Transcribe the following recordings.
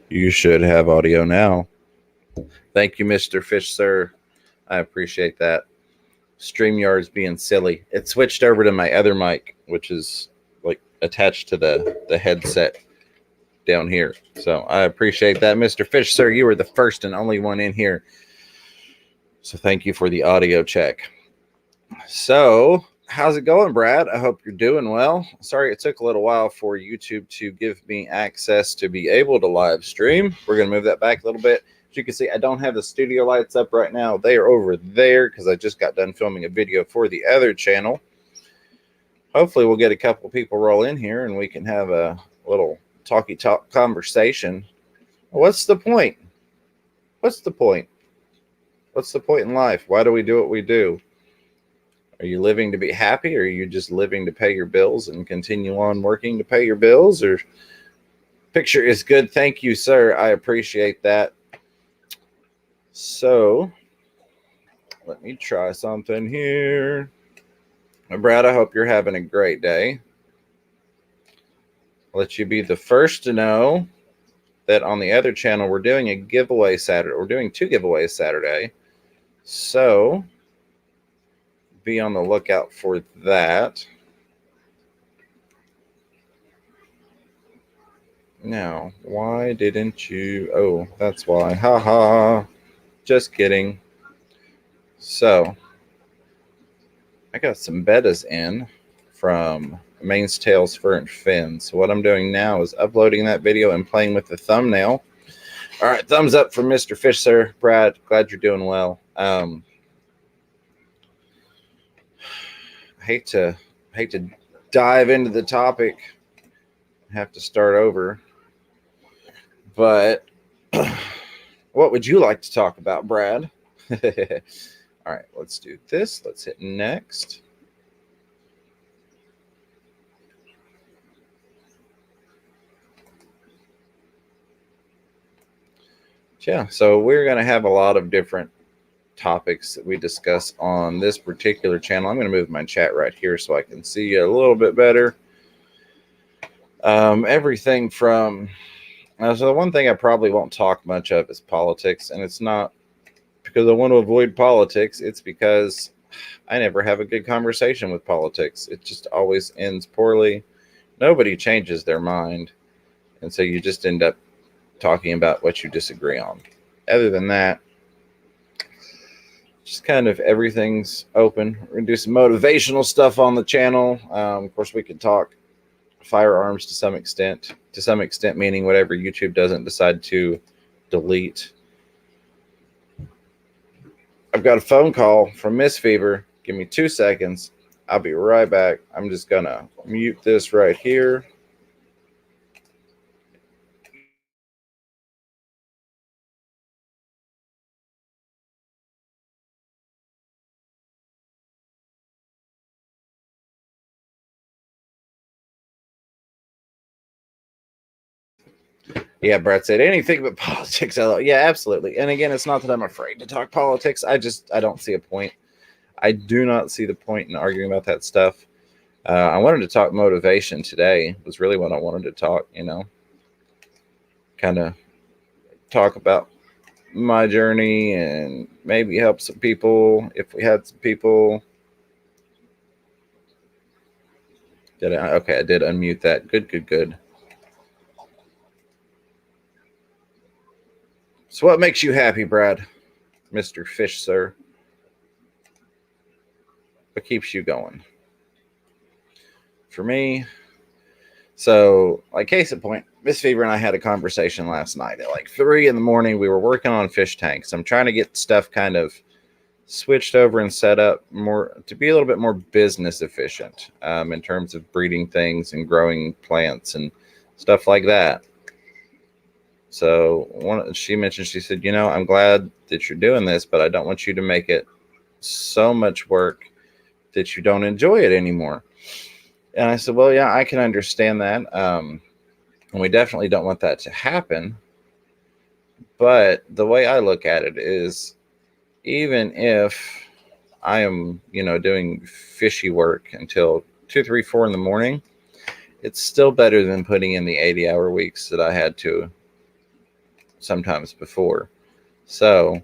You should have audio now. Thank you, Mr. Fish, sir. I appreciate that. StreamYard's being silly. It switched over to my other mic, which is like attached to the headset down here. So I appreciate that, Mr. Fish, sir. You were the first and only one in here. So thank you for the audio check. So, how's it going, Brad? I hope you're doing well. Sorry it took a little while for YouTube to give me access to be able to live stream. We're going to move that back a little bit. As you can see, I don't have the studio lights up right now. They are over there because I just got done filming a video for the other channel. Hopefully, we'll get a couple people roll in here and we can have a little talk conversation. What's the point? What's the point? What's the point in life? Why do we do what we do? Are you living to be happy, or are you just living to pay your bills and continue on working to pay your bills? Or picture is good. Thank you, sir. I appreciate that. So let me try something here. Brad, I hope you're having a great day. I'll let you be the first to know that on the other channel, we're doing a giveaway Saturday. We're doing 2 giveaways Saturday. So be on the lookout for that. Now, why didn't you? Oh, that's why. Ha ha. Just kidding. So, I got some betas in from Main's Tails Fur and Fin. So what I'm doing now is uploading that video and playing with the thumbnail. All right, thumbs up for Mr. Fish, sir. Brad, glad you're doing well. I hate to dive into the topic. Have to start over. But what would you like to talk about, Brad? All right, let's do this. Let's hit next. Yeah, so we're going to have a lot of different topics that we discuss on this particular channel. I'm going to move my chat right here so I can see you a little bit better. Everything from... so the one thing I probably won't talk much of is politics, and it's not because I want to avoid politics. It's because I never have a good conversation with politics. It just always ends poorly. Nobody changes their mind, and so you just end up talking about what you disagree on. Other than that, just kind of everything's open. We're going to do some motivational stuff on the channel. Of course, we could talk firearms to some extent. To some extent, meaning whatever YouTube doesn't decide to delete. I've got a phone call from Miss Fever. Give me 2 seconds. I'll be right back. I'm just going to mute this right here. Yeah, Brett said anything but politics. Yeah, absolutely. And again, it's not that I'm afraid to talk politics. I don't see a point. I do not see the point in arguing about that stuff. I wanted to talk motivation today. Was really what I wanted to talk, kind of talk about my journey and maybe help some people if we had some people. Okay, I did unmute that. Good. So what makes you happy, Brad? Mr. Fish, sir? What keeps you going? For me, so like case in point, Miss Fever and I had a conversation last night at like 3 in the morning. We were working on fish tanks. I'm trying to get stuff kind of switched over and set up more to be a little bit more business efficient in terms of breeding things and growing plants and stuff like that. So she mentioned, she said, I'm glad that you're doing this, but I don't want you to make it so much work that you don't enjoy it anymore. And I said, well, yeah, I can understand that. And we definitely don't want that to happen. But the way I look at it is, even if I am, doing fishy work until 2, 3, 4 in the morning, it's still better than putting in the 80-hour weeks that I had to sometimes before. So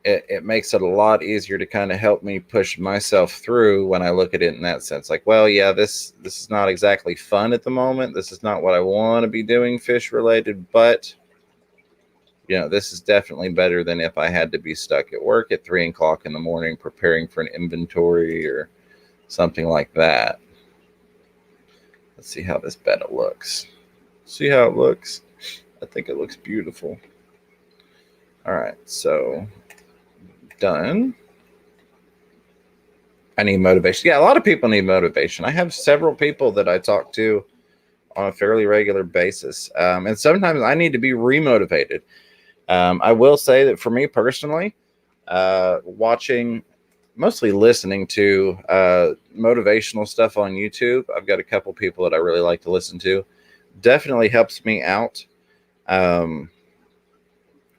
it makes it a lot easier to kind of help me push myself through when I look at it in that sense. Like, well, yeah, this is not exactly fun at the moment. This is not what I want to be doing fish related, but this is definitely better than if I had to be stuck at work at 3 o'clock in the morning preparing for an inventory or something like that. Let's see how this betta looks. See how it looks? I think it looks beautiful. All right, so done. I need motivation. Yeah, a lot of people need motivation. I have several people that I talk to on a fairly regular basis. And sometimes I need to be remotivated. I will say that for me personally, watching, mostly listening to motivational stuff on YouTube, I've got a couple people that I really like to listen to. Definitely helps me out.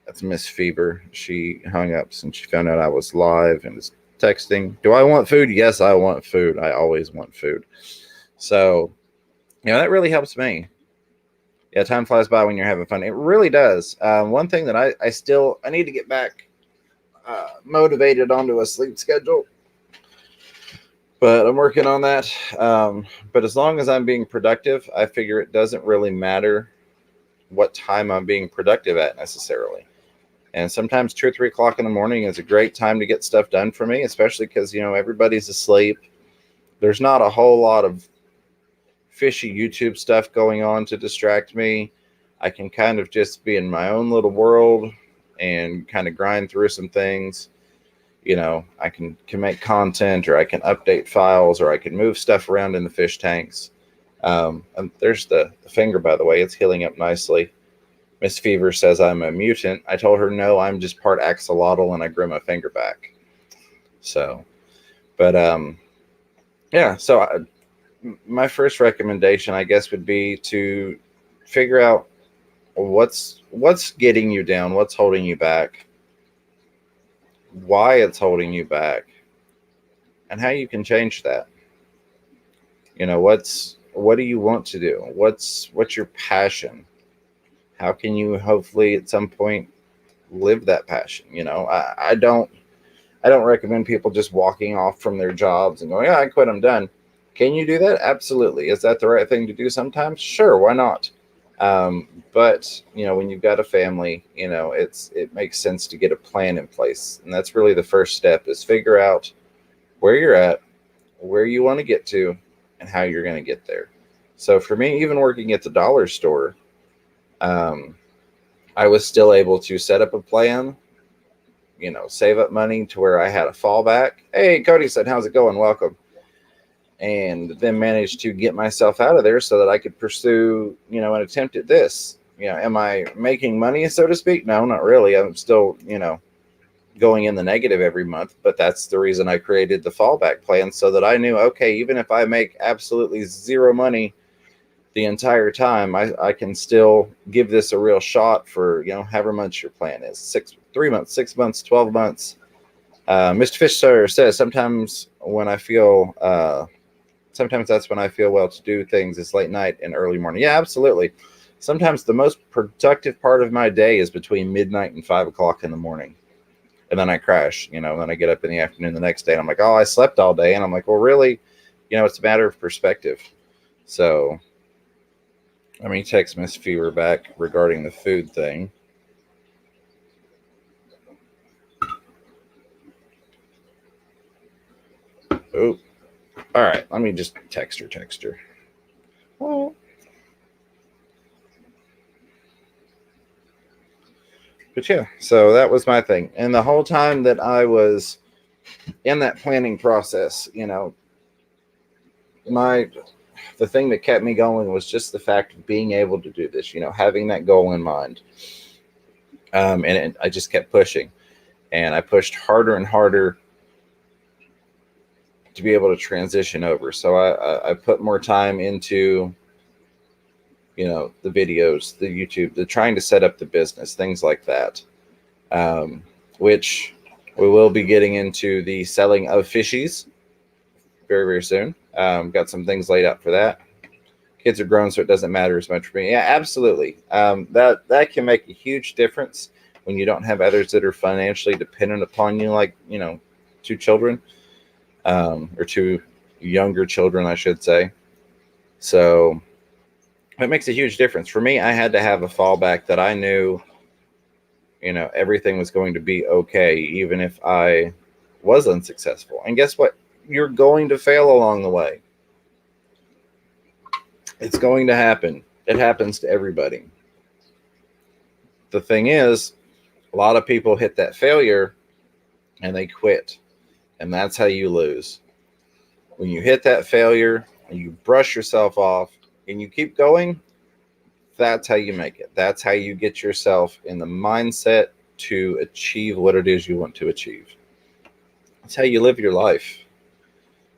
That's Miss Fever. She hung up since she found out I was live and is texting. Do I want food? Yes, I want food. I always want food. So, that really helps me. Yeah, time flies by when you're having fun. It really does. One thing that I need to get back motivated onto a sleep schedule, but I'm working on that. But as long as I'm being productive, I figure it doesn't really matter what time I'm being productive at necessarily. And sometimes 2 or 3 o'clock in the morning is a great time to get stuff done for me, especially because, everybody's asleep. There's not a whole lot of fishy YouTube stuff going on to distract me. I can kind of just be in my own little world and kind of grind through some things. I can make content, or I can update files, or I can move stuff around in the fish tanks. And there's the finger, by the way. It's healing up nicely. Miss Fever says I'm a mutant. I told her, no, I'm just part axolotl and I grew my finger back. So, but yeah, so my first recommendation, I guess, would be to figure out what's getting you down, what's holding you back, why it's holding you back, and how you can change that. What do you want to do? What's your passion? How can you hopefully at some point live that passion? I don't recommend people just walking off from their jobs and going, yeah, I quit, I'm done. Can you do that? Absolutely. Is that the right thing to do sometimes? Sure, why not? But when you've got a family, it makes sense to get a plan in place. And that's really the first step, is figure out where you're at, where you want to get to, and how you're going to get there. So for me, even working at the dollar store, I was still able to set up a plan, save up money to where I had a fallback. Hey, Cody said, how's it going? Welcome. And then managed to get myself out of there so that I could pursue, an attempt at this. Am I making money, so to speak? No, not really. I'm still, going in the negative every month, but that's the reason I created the fallback plan, so that I knew, okay, even if I make absolutely zero money the entire time, I can still give this a real shot for, however much your plan is, 3 months, 6 months, 12 months. Mr. Fish Sir says, sometimes that's when I feel well to do things is late night and early morning. Yeah, absolutely. Sometimes the most productive part of my day is between midnight and 5 o'clock in the morning. And then I crash, then I get up in the afternoon the next day and I'm like, oh, I slept all day. And I'm like, well, really, it's a matter of perspective. So let me text Miss Fever back regarding the food thing. Oh, all right. Let me just text her. Oh. But yeah, so that was my thing. And the whole time that I was in that planning process, the thing that kept me going was just the fact of being able to do this, having that goal in mind. I just kept pushing, and I pushed harder and harder to be able to transition over. So I put more time into, the videos, the YouTube, the trying to set up the business, things like that, which we will be getting into the selling of fishies very, very soon. Got some things laid out for that. kids are grown, so it doesn't matter as much for me. Yeah, absolutely. That can make a huge difference when you don't have others that are financially dependent upon you, like, two children, or two younger children, I should say. So it makes a huge difference. For me, I had to have a fallback that I knew, everything was going to be okay, even if I was unsuccessful. And guess what? You're going to fail along the way. It's going to happen. It happens to everybody. The thing is, a lot of people hit that failure and they quit. And that's how you lose. When you hit that failure and you brush yourself off and you keep going, that's how you make it. That's how you get yourself in the mindset to achieve what it is you want to achieve. That's how you live your life.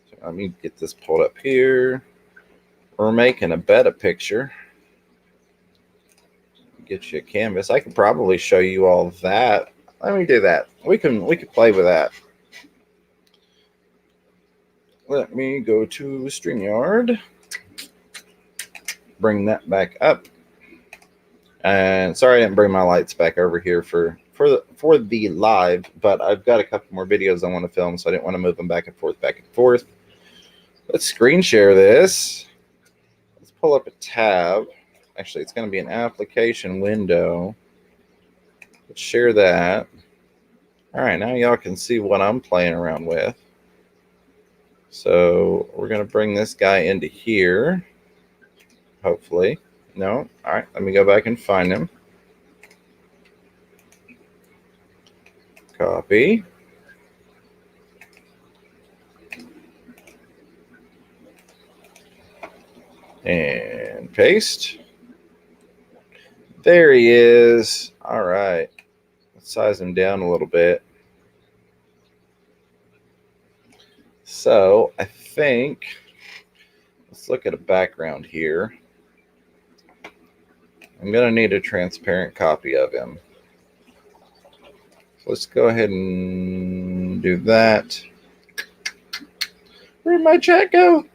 So let me get this pulled up here. We're making a beta picture. Get you a canvas. I could probably show you all that. Let me do that. We can play with that. Let me go to StreamYard. Bring that back up. And sorry I didn't bring my lights back over here for the live, but I've got a couple more videos I want to film, so I didn't want to move them back and forth. Let's screen share this. Let's pull up a tab. Actually, it's going to be an application window. Let's share that. All right, now y'all can see what I'm playing around with. So we're going to bring this guy into here, hopefully. No? All right, let me go back and find him. Copy. And paste. There he is. All right. Let's size him down a little bit. So I think, let's look at a background here. I'm going to need a transparent copy of him. So let's go ahead and do that. Where'd my chat go?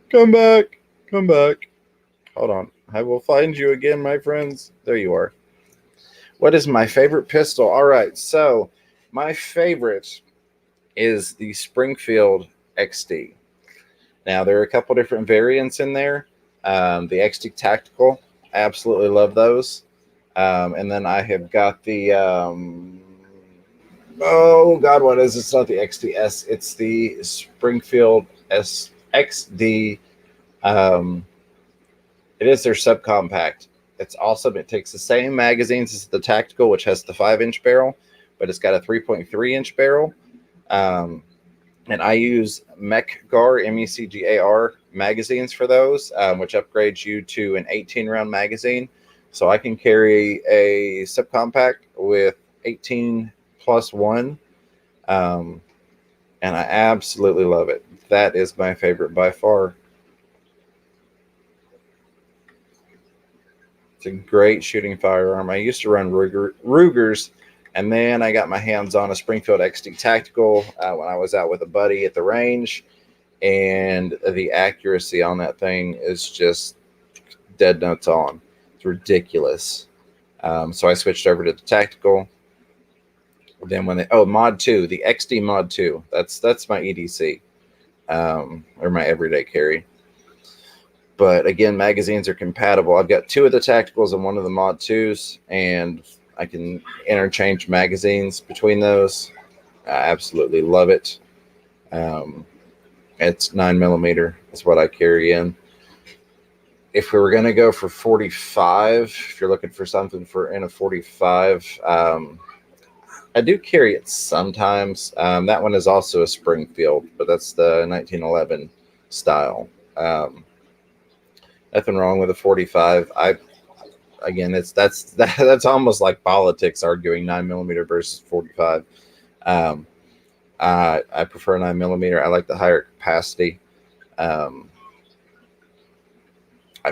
Come back. Come back. Hold on. I will find you again, my friends. There you are. What is my favorite pistol? All right. So my favorite is the Springfield XD. Now, there are a couple different variants in there. The XD Tactical. I absolutely love those. And then I have got the, oh God, what is it? It's not the XDS. It's the Springfield XD. It is their subcompact. It's awesome. It takes the same magazines as the Tactical, which has the 5-inch barrel, but it's got a 3.3-inch barrel. And I use MECGAR, MECGAR magazines for those, which upgrades you to an 18-round magazine. So I can carry a subcompact with 18 plus 1. And I absolutely love it. That is my favorite by far. It's a great shooting firearm. I used to run Rugers, and then I got my hands on a Springfield XD Tactical when I was out with a buddy at the range, and the accuracy on that thing is just dead nuts on. It's ridiculous. So I switched over to the Tactical. Then when Mod 2, the XD Mod 2, that's my EDC, or my everyday carry. But again, magazines are compatible. I've got 2 of the Tacticals and 1 of the Mod 2s, and I can interchange magazines between those. I absolutely love it. It's 9mm is what I carry in. If we were going to go for 45, if you're looking for something in a 45, I do carry it sometimes. That one is also a Springfield, but that's the 1911 style. Nothing wrong with a 45. Again, that's almost like politics, arguing 9mm versus 45. I prefer 9mm. I like the higher capacity. I've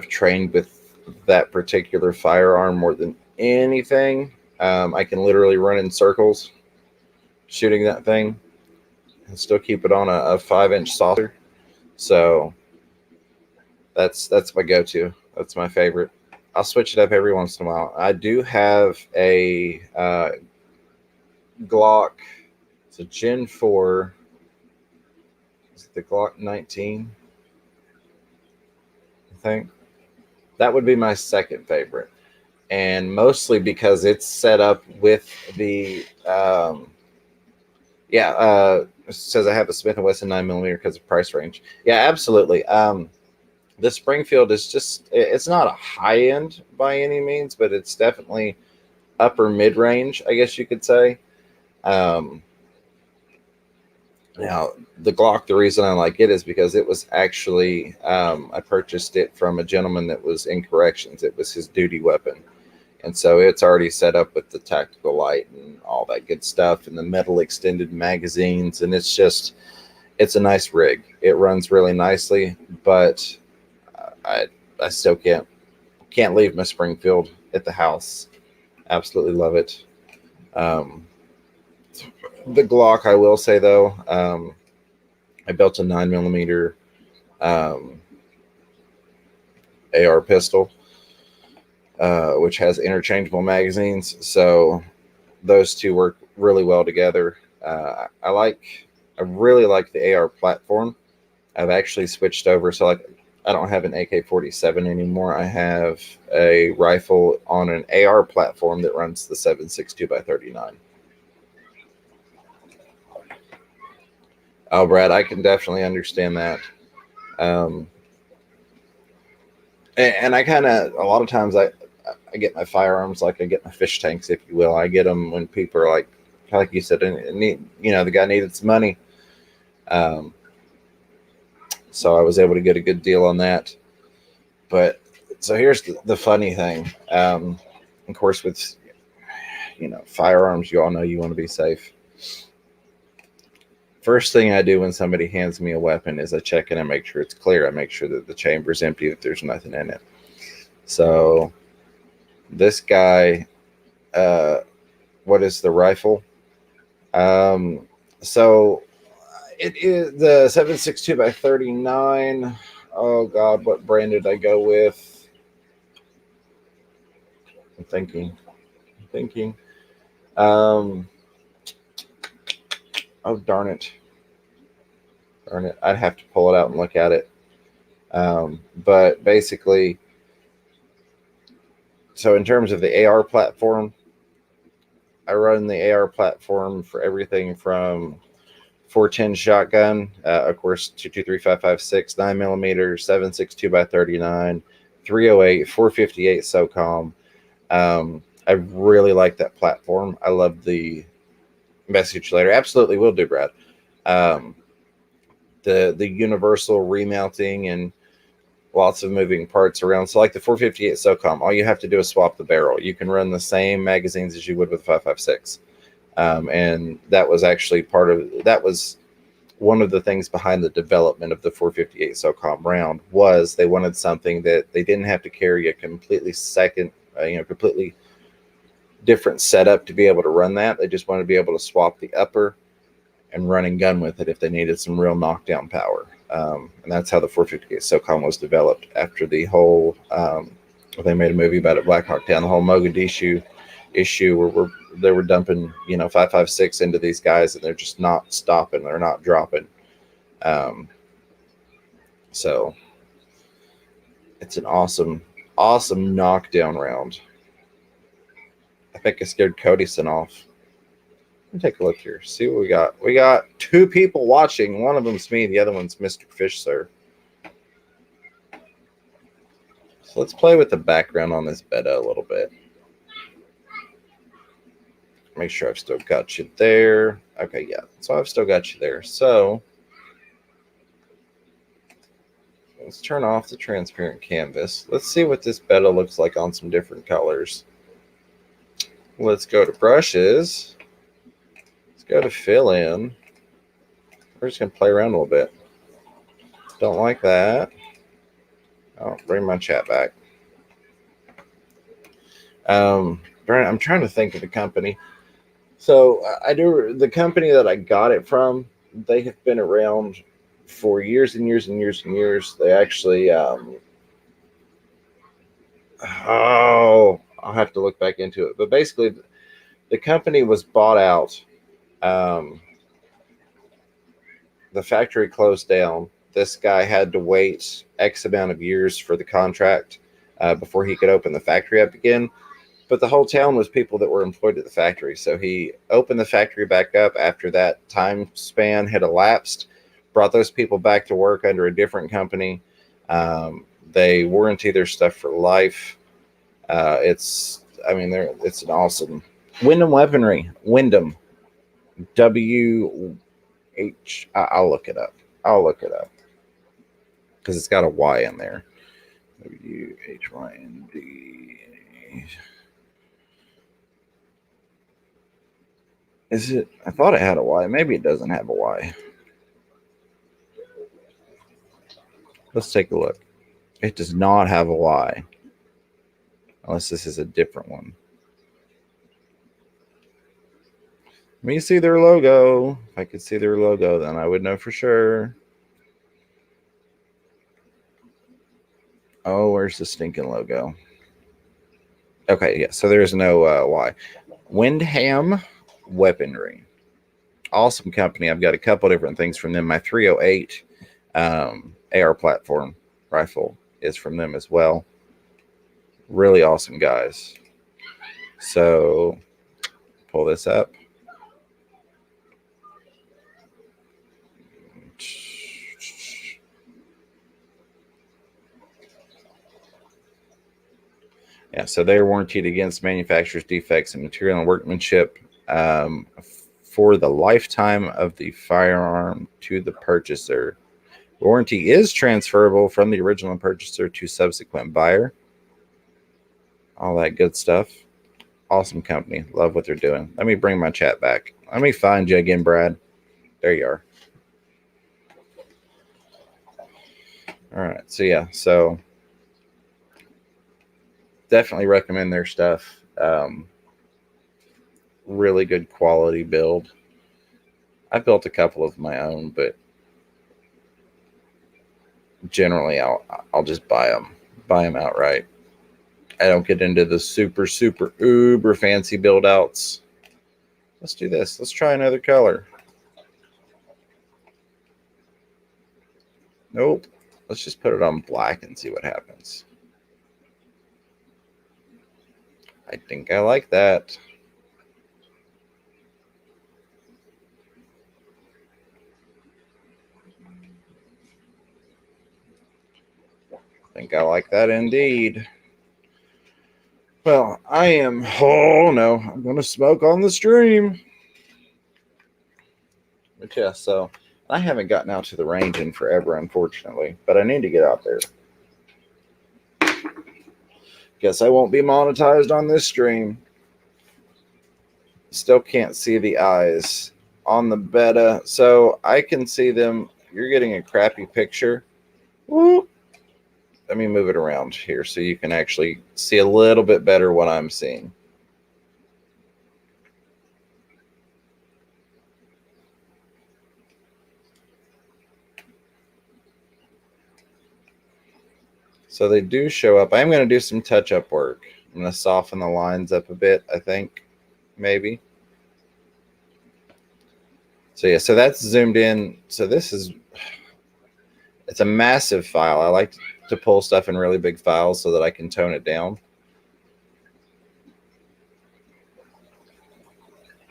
trained with that particular firearm more than anything. I can literally run in circles shooting that thing and still keep it on a 5-inch saucer. So That's my go-to. That's my favorite. I'll switch it up every once in a while. I do have a Glock. It's a Gen 4. Is it the Glock 19? I think that would be my second favorite, and mostly because it's set up with the it says I have a Smith and Wesson 9mm because of price range. Yeah, absolutely. The Springfield is just, it's not a high end by any means, but it's definitely upper mid range, I guess you could say. Um, Now, the Glock, the reason I like it is because it was actually, I purchased it from a gentleman that was in corrections. It was his duty weapon. And so it's already set up with the tactical light and all that good stuff and the metal extended magazines. And it's a nice rig. It runs really nicely, but I, I still can't leave my Springfield at the house. Absolutely love it. Um, the Glock, I will say though, I built a 9mm AR pistol, which has interchangeable magazines. So those two work really well together. I really like the AR platform. I've actually switched over. So like, I don't have an AK-47 anymore. I have a rifle on an AR platform that runs the 7.62x39. Oh, Brad, I can definitely understand that. Um, and I kind of, a lot of times I get my firearms like I get my fish tanks, if you will. I get them when people are like you said, the guy needed some money. So I was able to get a good deal on that. But so here's the funny thing. Of course, with firearms, you all know you want to be safe. First thing I do when somebody hands me a weapon is I check it and make sure it's clear. I make sure that the chamber's empty, that there's nothing in it. So this guy, what is the rifle? So it is the 7.62x39. Oh God, what brand did I go with? I'm thinking. Oh darn it. I'd have to pull it out and look at it. But basically, so in terms of the AR platform, I run the AR platform for everything from 410 shotgun, of course, 223.556, 9mm, 7.62x39, 308, 458 SOCOM. I really like that platform. I love the message later. Absolutely will do, Brad. The universal remounting and lots of moving parts around. So like the 458 SOCOM, all you have to do is swap the barrel. You can run the same magazines as you would with 5.56. And that was actually that was one of the things behind the development of the 458 SOCOM round was they wanted something that they didn't have to carry a completely completely different setup to be able to run that. They just wanted to be able to swap the upper and run and gun with it if they needed some real knockdown power. And that's how the 458 SOCOM was developed after the whole, they made a movie about it, Black Hawk Down, the whole Mogadishu issue where they were dumping 5.56 into these guys and they're just not stopping, they're not dropping. So it's an awesome knockdown round. I think I scared Codyson off. Let me take a look here, see what we got. We got 2 people watching. One of them's me, the other one's Mr. Fish Sir. So let's play with the background on this beta a little bit. Make sure I've still got you there. Okay, yeah. So I've still got you there. So let's turn off the transparent canvas. Let's see what this beta looks like on some different colors. Let's go to brushes. Let's go to fill in. We're just going to play around a little bit. Don't like that. I'll bring my chat back. Brent, I'm trying to think of the company. So the company that I got it from, they have been around for years and years and years and years. They actually, I'll have to look back into it. But basically, the company was bought out. Um, the factory closed down. This guy had to wait X amount of years for the contract before he could open the factory up again. But the whole town was people that were employed at the factory. So he opened the factory back up after that time span had elapsed, brought those people back to work under a different company. They warranty their stuff for life. It's an awesome Wyndham Weaponry. Wyndham, I'll look it up. Because it's got a Y in there. WHYND. Is it? I thought it had a Y. Maybe it doesn't have a Y. Let's take a look. It does not have a Y. Unless this is a different one. Let me see their logo. If I could see their logo, then I would know for sure. Oh, where's the stinking logo? Okay, yeah, so there's no Y. Wyndham Weaponry. Awesome company. I've got a couple different things from them. My 308 AR platform rifle is from them as well. Really awesome guys. So, pull this up. Yeah, so they're warranted against manufacturer's defects and material and workmanship for the lifetime of the firearm to the purchaser. Warranty is transferable from the original purchaser to subsequent buyer. All that good stuff. Awesome company. Love what they're doing. Let me bring my chat back. Let me find you again, Brad. There you are. All right. So definitely recommend their stuff. Really good quality build. I've built a couple of my own, but generally I'll just buy them outright. I don't get into the super uber fancy build outs. Let's do this. Let's try another color. Nope. Let's just put it on black and see what happens. I think I like that. I think I like that indeed. Well, I'm going to smoke on the stream. But yeah, so I haven't gotten out to the range in forever, unfortunately, but I need to get out there. Guess I won't be monetized on this stream. Still can't see the eyes on the beta, so I can see them. You're getting a crappy picture. Whoop. Let me move it around here so you can actually see a little bit better what I'm seeing. So they do show up. I'm going to do some touch-up work. I'm going to soften the lines up a bit, I think, maybe. So yeah, so that's zoomed in. So it's a massive file. I like to pull stuff in really big files so that I can tone it down.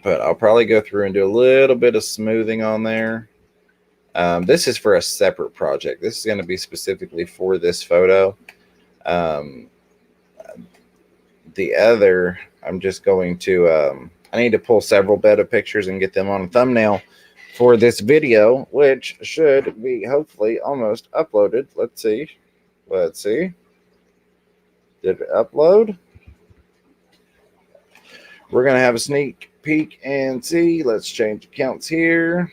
But I'll probably go through and do a little bit of smoothing on there. This is for a separate project. This is going to be specifically for this photo. The other, I'm just going to, I need to pull several beta pictures and get them on a thumbnail for this video, which should be hopefully almost uploaded. Let's see. Did it upload? We're going to have a sneak peek and see. Let's change accounts here.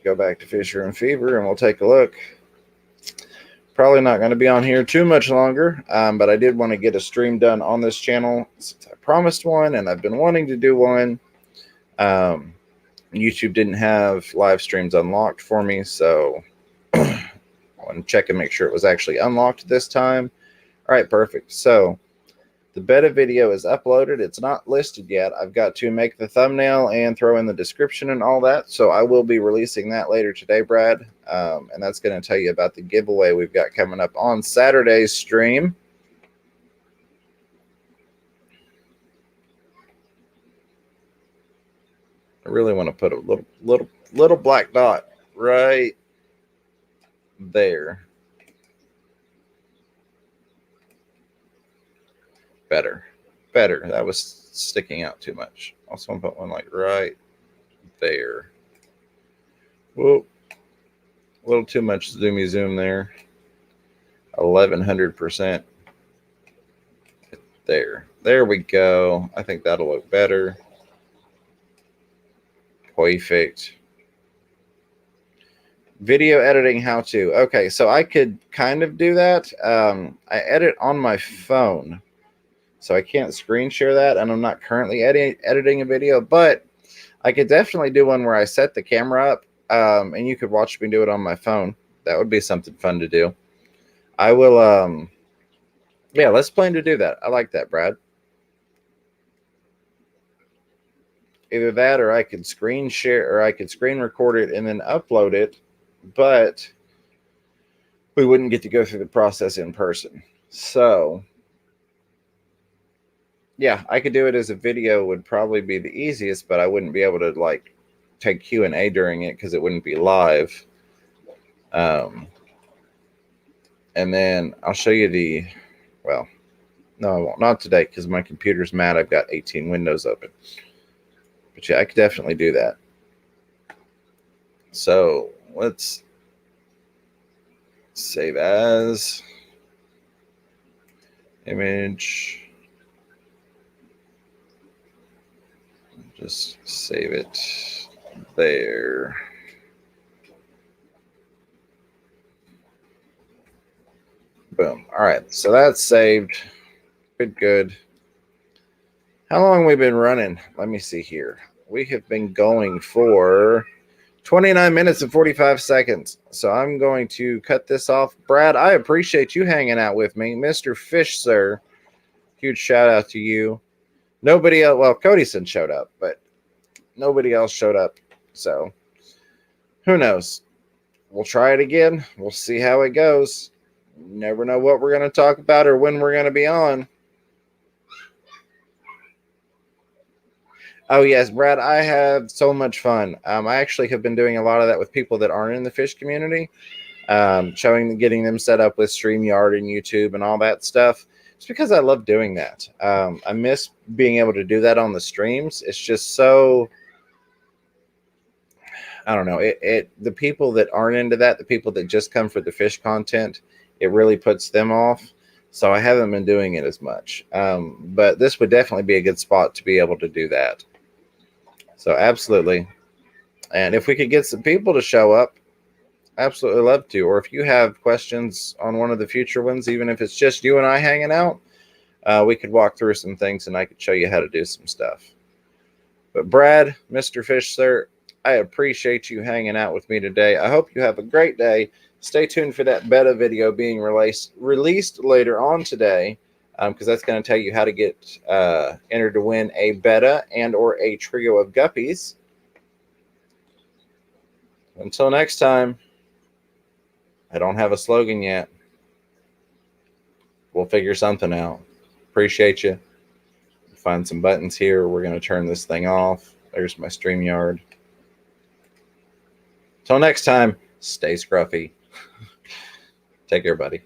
Go back to Fisher and Fever and we'll take a look. Probably not going to be on here too much longer, but I did want to get a stream done on this channel since I promised one and I've been wanting to do one. YouTube didn't have live streams unlocked for me, so I want to check and make sure it was actually unlocked this time. All right, perfect. So the beta video is uploaded. It's not listed yet. I've got to make the thumbnail and throw in the description and all that. So I will be releasing that later today, Brad. And that's going to tell you about the giveaway we've got coming up on Saturday's stream. I really want to put a little black dot right there. Better. That was sticking out too much. Also, want to put one like right there. Whoa. A little too much zoomy zoom there. 1100%. There we go. I think that'll look better. Perfect. Video editing how to. Okay, so I could kind of do that. I edit on my phone, so I can't screen share that, and I'm not currently editing a video, but I could definitely do one where I set the camera up, and you could watch me do it on my phone. That would be something fun to do. I will, yeah, let's plan to do that. I like that, Brad. Either that, or I could screen share, or I could screen record it and then upload it, but we wouldn't get to go through the process in person. So yeah, I could do it as a video, would probably be the easiest, but I wouldn't be able to like take Q&A during it because it wouldn't be live. And then I'll show you the, well, no, I won't. Not today because my computer's mad. I've got 18 windows open. But yeah, I could definitely do that. So let's save as image. Just save it there. Boom. All right, so that's saved. Good. How long have we been running? Let me see here. We have been going for 29 minutes and 45 seconds. So I'm going to cut this off. Brad, I appreciate you hanging out with me. Mr. Fish, sir, huge shout out to you. Nobody else, well, Codyson showed up, but nobody else showed up. So who knows? We'll try it again. We'll see how it goes. Never know what we're going to talk about or when we're going to be on. Oh, yes, Brad, I have so much fun. I actually have been doing a lot of that with people that aren't in the fish community, getting them set up with StreamYard and YouTube and all that stuff. It's because I love doing that. I miss being able to do that on the streams. It's just so, I don't know. The people that aren't into that, the people that just come for the fish content, it really puts them off. So I haven't been doing it as much. But this would definitely be a good spot to be able to do that. So absolutely. And if we could get some people to show up, absolutely love to. Or if you have questions on one of the future ones, even if it's just you and I hanging out, we could walk through some things and I could show you how to do some stuff. But Brad, Mr. Fish, sir, I appreciate you hanging out with me today. I hope you have a great day. Stay tuned for that beta video being released later on today, because that's going to tell you how to get entered to win a beta and or a trio of guppies. Until next time, I don't have a slogan yet. We'll figure something out. Appreciate you. Find some buttons here. We're going to turn this thing off. There's my StreamYard. Till next time, stay scruffy. Take care, buddy.